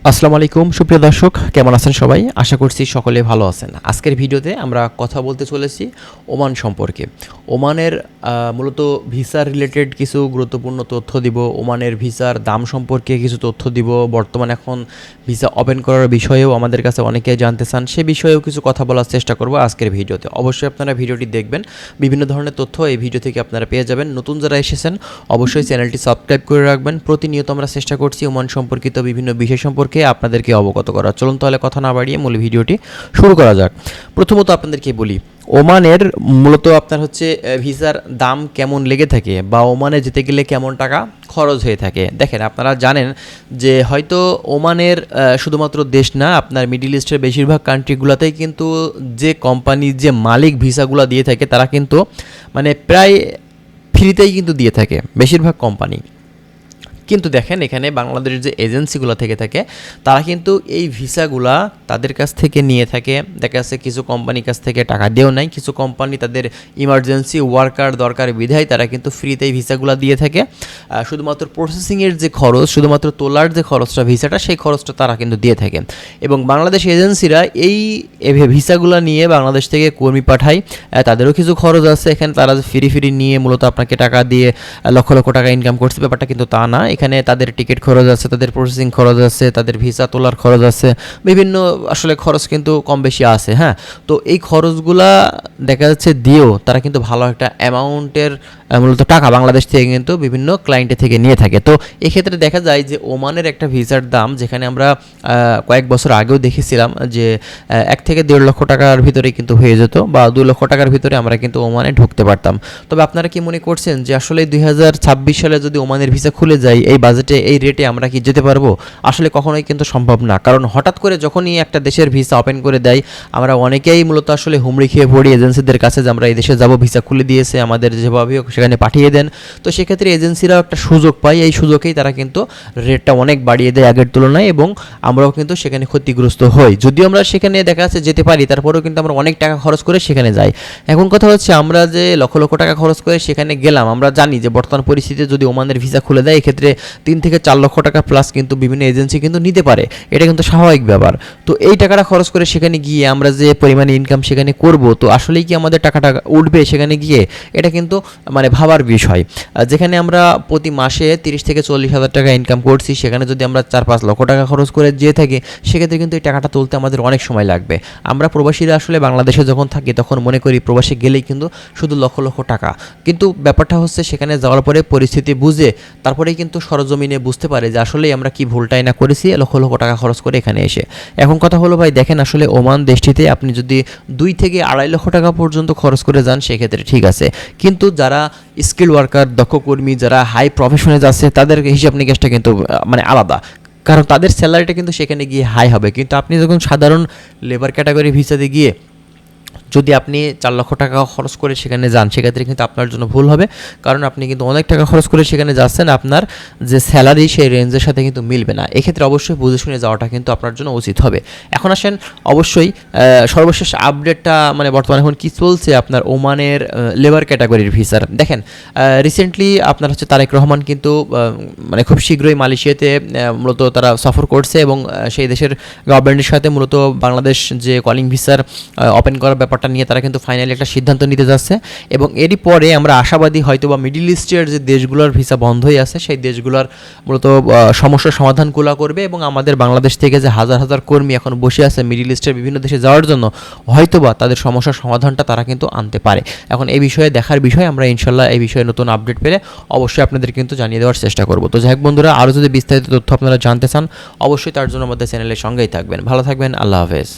আসসালামু আলাইকুম সুপ্রিয় দর্শক, কেমন আছেন সবাই? আশা করছি সকলে ভালো আছেন। আজকের ভিডিওতে আমরা কথা বলতে চলেছি ওমান সম্পর্কে। ওমানের মূলত ভিসা রিলেটেড কিছু গুরুত্বপূর্ণ তথ্য দিব, ওমানের ভিসার দাম সম্পর্কে কিছু তথ্য দিব, বর্তমানে এখন ভিসা ওপেন করার বিষয়েও আমাদের কাছে অনেকেই জানতে চান, সে বিষয়েও কিছু কথা বলার চেষ্টা করব আজকের ভিডিওতে। অবশ্যই আপনারা ভিডিওটি দেখবেন, বিভিন্ন ধরনের তথ্য এই ভিডিও থেকে আপনারা পেয়ে যাবেন। নতুন যারা এসেছেন অবশ্যই চ্যানেলটি সাবস্ক্রাইব করে রাখবেন। প্রতিনিয়ত আমরা চেষ্টা করছি ওমান সম্পর্কিত বিভিন্ন বিষয় সম্পর্কে আপনাদেরকে অবগত করা। চলুন তাহলে কথা না বাড়িয়ে মূল ভিডিওটি শুরু করা যাক। প্রথমত আপনাদেরকে বলি, ওমানের মূলত আপনার হচ্ছে ভিসার দাম কেমন লেগে থাকে বা ওমানে যেতে গেলে কেমন টাকা খরচ হয়ে থাকে। দেখেন, আপনারা জানেন যে হয়তো ওমানের শুধুমাত্র দেশ না, আপনার মিডল ইস্টের বেশিরভাগ কান্ট্রিগুলোতেই কিন্তু যে কোম্পানি যে মালিক ভিসাগুলো দিয়ে থাকে তারা কিন্তু মানে প্রায় ফ্রিতেই কিন্তু দিয়ে থাকে বেশিরভাগ কোম্পানি। কিন্তু দেখেন, এখানে বাংলাদেশের যে এজেন্সিগুলো থেকে থাকে তারা কিন্তু এই ভিসাগুলা তাদের কাছ থেকে নিয়ে থাকে। দেখা যাচ্ছে কিছু কোম্পানির কাছ থেকে টাকা দিয়েও নাই, কিছু কোম্পানি তাদের ইমার্জেন্সি ওয়ার্কার দরকার বিধায় তারা কিন্তু ফ্রিতে এই ভিসাগুলো দিয়ে থাকে। শুধুমাত্র প্রসেসিংয়ের যে খরচ, শুধুমাত্র তোলার যে খরচটা ভিসাটা, সেই খরচটা তারা কিন্তু দিয়ে থাকে। এবং বাংলাদেশ এজেন্সিরা এই ভিসাগুলো নিয়ে বাংলাদেশ থেকে কর্মী পাঠায়, তাদেরও কিছু খরচ আছে। এখানে তারা ফ্রি নিয়ে মূলত আপনাকে টাকা দিয়ে লক্ষ লক্ষ টাকা ইনকাম করছে, ব্যাপারটা কিন্তু তা না। এখানে তাদের টিকিট খরচ আছে, তাদের প্রসেসিং খরচ আছে, তাদের ভিসা তোলার খরচ আছে, বিভিন্ন আসলে খরচ কিন্তু কম বেশি আছে। হ্যাঁ, তো এই খরচগুলা দেখা যাচ্ছে দিয়েও তারা কিন্তু ভালো একটা অ্যামাউন্টের মূলত টাকা বাংলাদেশ থেকে কিন্তু বিভিন্ন ক্লায়েন্টের থেকে নিয়ে থাকে। তো এক্ষেত্রে দেখা যায় যে ওমানের একটা ভিসার দাম, যেখানে আমরা কয়েক বছর আগেও দেখেছিলাম যে 1 থেকে 1.5 লক্ষ টাকার ভিতরে কিন্তু হয়ে যেত, বা 2 লক্ষ টাকার ভিতরে আমরা কিন্তু ওমানে ঢুকতে পারতাম। তবে আপনারা কি মনে করছেন যে আসলে 2026 সালে যদি ওমানের ভিসা খুলে যায় এই বাজেটে এই রেটে আমরা কি যেতে পারবো? আসলে কখনোই কিন্তু সম্ভব না। কারণ হঠাৎ করে যখনই একটা দেশের ভিসা ওপেন করে দেয়, আমরা অনেকেই মূলত আসলে হুমড়ি খেয়ে পড়ি এজেন্সিদের কাছে যে আমরা এই দেশে যাব, ভিসা খুলে দিয়েছে, আমাদের যেভাবে হোক সেখানে পাঠিয়ে দেন। তো সেক্ষেত্রে এজেন্সিরাও একটা সুযোগ পায়, এই সুযোগেই তারা কিন্তু রেটটা অনেক বাড়িয়ে দেয় আগের তুলনায়, এবং আমরাও কিন্তু সেখানে ক্ষতিগ্রস্ত হই। যদিও আমরা সেখানে দেখা যাচ্ছে যেতে পারি, তারপরেও কিন্তু আমরা অনেক টাকা খরচ করে সেখানে যাই। এখন কথা হচ্ছে, আমরা যে লক্ষ লক্ষ টাকা খরচ করে সেখানে গেলাম, আমরা জানি যে বর্তমান পরিস্থিতিতে যদি ওমানের ভিসা খুলে দেয় এক্ষেত্রে 3 থেকে 4 লক্ষ টাকা প্লাস কিন্তু বিভিন্ন এজেন্সি কিন্তু নিতে পারে, এটা কিন্তু স্বাভাবিক ব্যাপার। তো এই টাকাটা খরচ করে সেখানে গিয়ে আমরা যে পরিমাণে ইনকাম সেখানে করব, তো আসলেই কি আমাদের টাকাটা উঠবে সেখানে গিয়ে? এটা কিন্তু মানে ভাবার বিষয়। যেখানে আমরা প্রতি মাসে 30 থেকে 40 হাজার টাকা ইনকাম করছি, সেখানে যদি আমরা 4-5 লক্ষ টাকা খরচ করে যেয়ে থাকি, সেক্ষেত্রে কিন্তু এই টাকাটা তুলতে আমাদের অনেক সময় লাগবে। আমরা প্রবাসীরা আসলে বাংলাদেশে যখন থাকি তখন মনে করি প্রবাসী গেলেই কিন্তু শুধু লক্ষ লক্ষ টাকা, কিন্তু ব্যাপারটা হচ্ছে সেখানে যাওয়ার পরে পরিস্থিতি বুঝে তারপরেই কিন্তু সরজমিনে বুঝতে পারে যে আসলেই আমরা কি ভুলটাই না করেছি লক্ষ লক্ষ টাকা খরচ করে এখানে এসে। এখন কথা হলো ভাই, দেখেন আসলে ওমান দেশটিতে আপনি যদি 2 থেকে 2.5 লক্ষ টাকা পর্যন্ত খরচ করে যান সেক্ষেত্রে ঠিক আছে, কিন্তু যারা স্কিল ওয়ার্কার, দক্ষ কর্মী, যারা হাই প্রফেশনে যাচ্ছে তাদের হিসাব নিকাশটা কিন্তু মানে আলাদা, কারণ তাদের স্যালারিটা কিন্তু সেখানে গিয়ে হাই হবে। কিন্তু আপনি যখন সাধারণ লেবার ক্যাটাগরি ভিসাতে গিয়ে যদি আপনি 4 লক্ষ টাকা খরচ করে সেখানে যান, সেক্ষেত্রে কিন্তু আপনার জন্য ভুল হবে, কারণ আপনি কিন্তু অনেক টাকা খরচ করে সেখানে যাচ্ছেন, আপনার যে স্যালারি সেই রেঞ্জের সাথে কিন্তু মিলবে না। এক্ষেত্রে অবশ্যই বুঝে শুনে যাওয়াটা কিন্তু আপনার জন্য উচিত হবে। এখন আসেন অবশ্যই সর্বশেষ আপডেটটা, মানে বর্তমানে এখন কী চলছে আপনার ওমানের লেবার ক্যাটাগরির ভিসার। দেখেন, রিসেন্টলি আপনার হচ্ছে তারেক রহমান কিন্তু মানে খুব শীঘ্রই মালয়েশিয়াতে মূলত তারা সফর করছে, এবং সেই দেশের গভর্নমেন্টের সাথে মূলত বাংলাদেশ যে কলিং ভিসার ওপেন করার ব্যাপারটা নিয়ে তারা কিন্তু ফাইনালি একটা সিদ্ধান্ত নিতে যাচ্ছে। এবং এরই পরে আমরা আশাবাদী হয়তো বা মিডল ইস্টের যে দেশগুলোর ভিসা বন্ধই আছে সেই দেশগুলোর মূলত সমস্যার সমাধানগুলো করবে, এবং আমাদের বাংলাদেশ থেকে যে হাজার হাজার কর্মী এখন বসে আছে মিডল ইস্টের বিভিন্ন দেশে যাওয়ার জন্য, হয়তো বা তাদের সমস্যার সমাধানটা তারা কিন্তু আনতে পারে। এখন এই বিষয়ে দেখার বিষয়, আমরা ইনশাল্লাহ এই বিষয়ে নতুন আপডেট পেলে অবশ্যই আপনাদের কিন্তু জানিয়ে দেওয়ার চেষ্টা করব। তো যাই হোক বন্ধুরা, আরও যদি বিস্তারিত তথ্য আপনারা জানতে চান অবশ্যই তার জন্য আমাদের চ্যানেলের সঙ্গেই থাকবেন। ভালো থাকবেন, আল্লাহ হাফেজ।